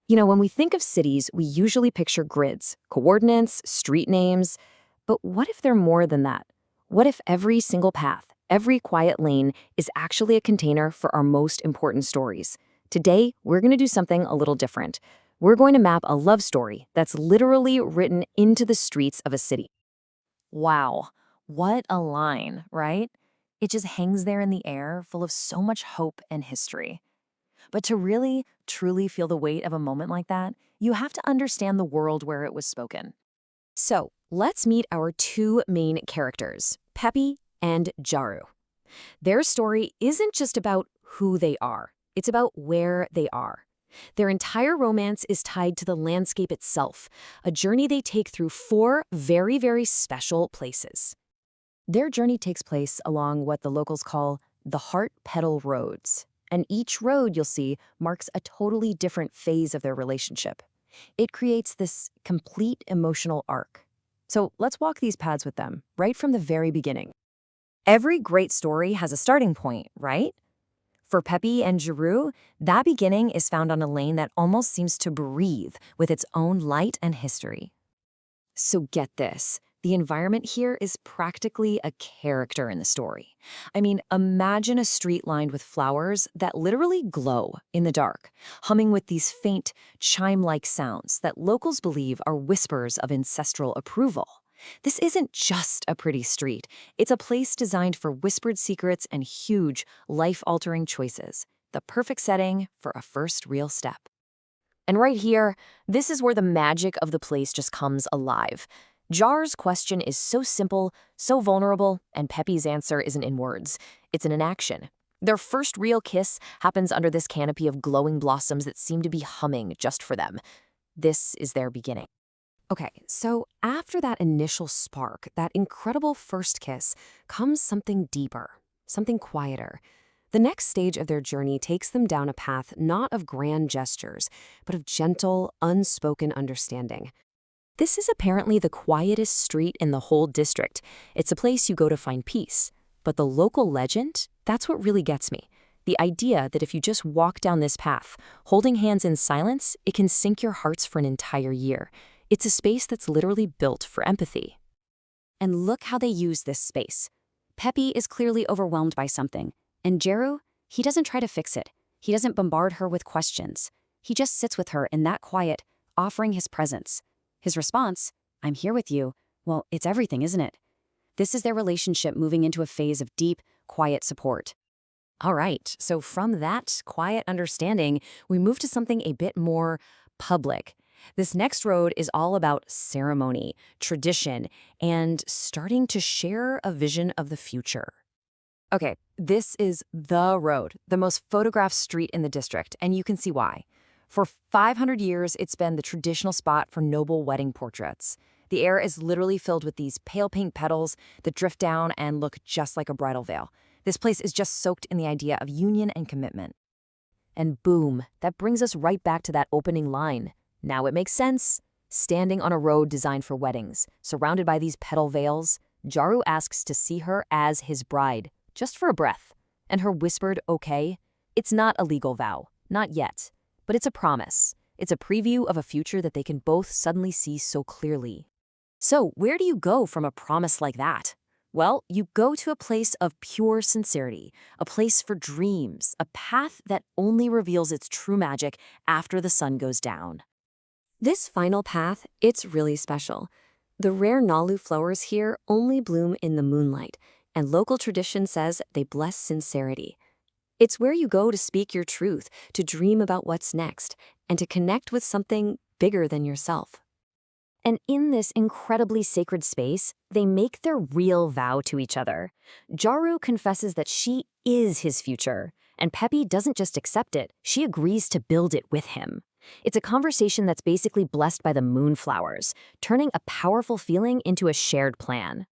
When we think of cities, we usually picture grids, coordinates, street names. But what if they're more than that? What if every single path, every quiet lane is actually a container for our most important stories? Today, we're going to do something a little different. We're going to map a love story that's literally written into the streets of a city. Wow, what a line, right? It just hangs there in the air, full of so much hope and history. But to really, truly feel the weight of a moment like that, you have to understand the world where it was spoken. So, let's meet our two main characters, Peppi and Jarru. Their story isn't just about who they are, it's about where they are. Their entire romance is tied to the landscape itself, a journey they take through four very, very special places. Their journey takes place along what the locals call the heart petal roads. And each road, you'll see, marks a totally different phase of their relationship. It creates this complete emotional arc. So let's walk these paths with them, right from the very beginning. Every great story has a starting point, right? For Peppi and Jarru, that beginning is found on a lane that almost seems to breathe with its own light and history. So get this. The environment here is practically a character in the story. I mean, imagine a street lined with flowers that literally glow in the dark, humming with these faint, chime-like sounds that locals believe are whispers of ancestral approval. This isn't just a pretty street. It's a place designed for whispered secrets and huge, life-altering choices. The perfect setting for a first real step. And right here, this is where the magic of the place just comes alive. Jar's question is so simple, so vulnerable, and Peppi's answer isn't in words. It's in an action. Their first real kiss happens under this canopy of glowing blossoms that seem to be humming just for them. This is their beginning. Okay, so after that initial spark, that incredible first kiss, comes something deeper, something quieter. The next stage of their journey takes them down a path not of grand gestures, but of gentle, unspoken understanding. This is apparently the quietest street in the whole district. It's a place you go to find peace. But the local legend, that's what really gets me. The idea that if you just walk down this path, holding hands in silence, it can sync your hearts for an entire year. It's a space that's literally built for empathy. And look how they use this space. Peppi is clearly overwhelmed by something. And Jarru, he doesn't try to fix it. He doesn't bombard her with questions. He just sits with her in that quiet, offering his presence. His response, "I'm here with you," well, it's everything, isn't it? This is their relationship moving into a phase of deep, quiet support. All right, so from that quiet understanding, we move to something a bit more public. This next road is all about ceremony, tradition, and starting to share a vision of the future. Okay, this is the road, the most photographed street in the district, and you can see why. For 500 years, it's been the traditional spot for noble wedding portraits. The air is literally filled with these pale pink petals that drift down and look just like a bridal veil. This place is just soaked in the idea of union and commitment. And boom, that brings us right back to that opening line. Now it makes sense. Standing on a road designed for weddings, surrounded by these petal veils, Jarru asks to see her as his bride, just for a breath. And her whispered, "Okay." It's not a legal vow, not yet. But it's a promise. It's a preview of a future that they can both suddenly see so clearly. So, where do you go from a promise like that? Well, you go to a place of pure sincerity, a place for dreams, a path that only reveals its true magic after the sun goes down. This final path, it's really special. The rare Naaluu flowers here only bloom in the moonlight, and local tradition says they bless sincerity. It's where you go to speak your truth, to dream about what's next, and to connect with something bigger than yourself. And in this incredibly sacred space, they make their real vow to each other. Jarru confesses that she is his future, and Peppi doesn't just accept it, she agrees to build it with him. It's a conversation that's basically blessed by the moonflowers, turning a powerful feeling into a shared plan.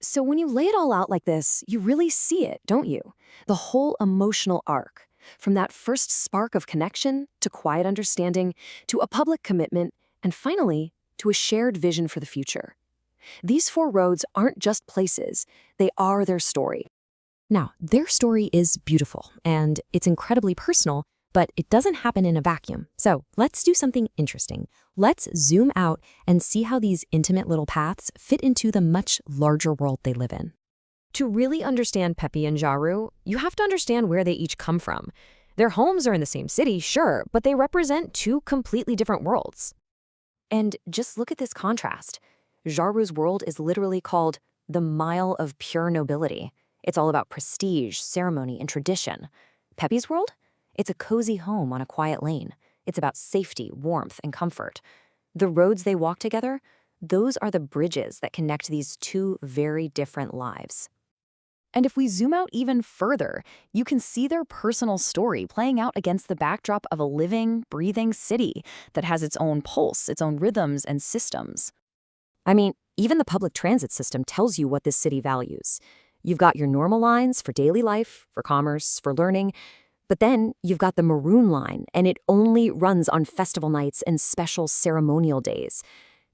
So when you lay it all out like this, you really see it, don't you? The whole emotional arc, from that first spark of connection to quiet understanding to a public commitment, and finally, to a shared vision for the future. These four roads aren't just places, they are their story. Now, their story is beautiful, and it's incredibly personal, But it doesn't happen in a vacuum. So let's do something interesting. Let's zoom out and see how these intimate little paths fit into the much larger world they live in. To really understand Peppi and Jarru, you have to understand where they each come from. Their homes are in the same city, sure, but they represent two completely different worlds. And just look at this contrast. Jarru's world is literally called the Mile of Pure Nobility. It's all about prestige, ceremony, and tradition. Peppi's world? It's a cozy home on a quiet lane. It's about safety, warmth, and comfort. The roads they walk together, those are the bridges that connect these two very different lives. And if we zoom out even further, you can see their personal story playing out against the backdrop of a living, breathing city that has its own pulse, its own rhythms and systems. I mean, even the public transit system tells you what this city values. You've got your normal lines for daily life, for commerce, for learning, but then you've got the Maroon line, and it only runs on festival nights and special ceremonial days.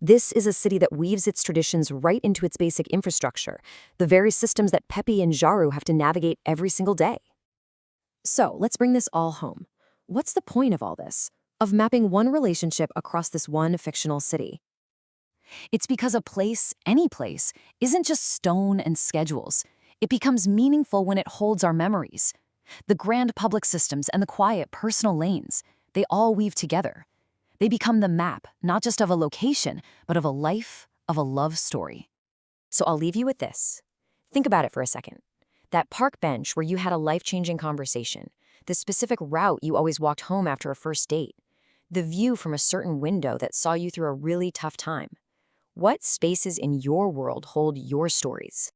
This is a city that weaves its traditions right into its basic infrastructure, the very systems that Peppi and Jarru have to navigate every single day. So let's bring this all home. What's the point of all this? Of mapping one relationship across this one fictional city? It's because a place, any place, isn't just stone and schedules. It becomes meaningful when it holds our memories. The grand public systems and the quiet personal lanes, they all weave together. They become the map, not just of a location, but of a life, of a love story. So I'll leave you with this. Think about it for a second. That park bench where you had a life-changing conversation, the specific route you always walked home after a first date, the view from a certain window that saw you through a really tough time. What spaces in your world hold your stories?